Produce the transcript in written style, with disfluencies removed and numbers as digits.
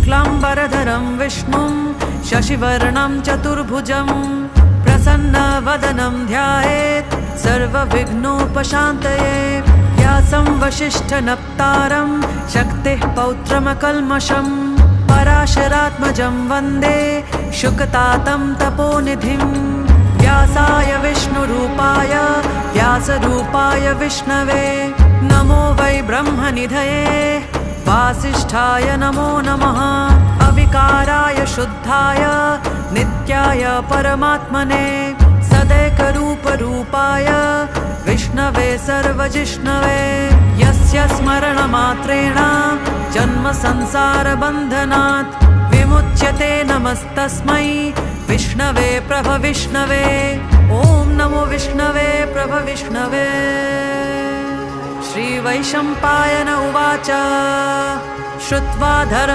शुक्लाम्बरधरं विष्णुं शशिवर्णं चतुर्भुजं प्रसन्नवदनं ध्यायेत् सर्वविघ्नोपशान्तये। व्यासं वसिष्ठनप्तारं शक्तिः पौत्रमकल्मषं पराशरात्मजं वन्दे शुकतातं तपोनिधिं। व्यासाय विष्णुरूपाय व्यासरूपाय विष्णवे नमो वै ब्रह्मनिधये वासिष्ठाय नमो नमः। अविकाराय शुद्धाय नित्याय परमात्मने सदैकरूपरूपाय विष्णवे सर्वजिष्णवे। यस्य स्मरणमात्रेण जन्मसंसारबन्धनात् विमुच्यते नमस्तस्मै विष्णवे प्रभविष्णवे। ॐ नमो विष्णवे प्रभविष्णवे। श्रीवैशम्पायन उवाच श्रुत्वा धर्म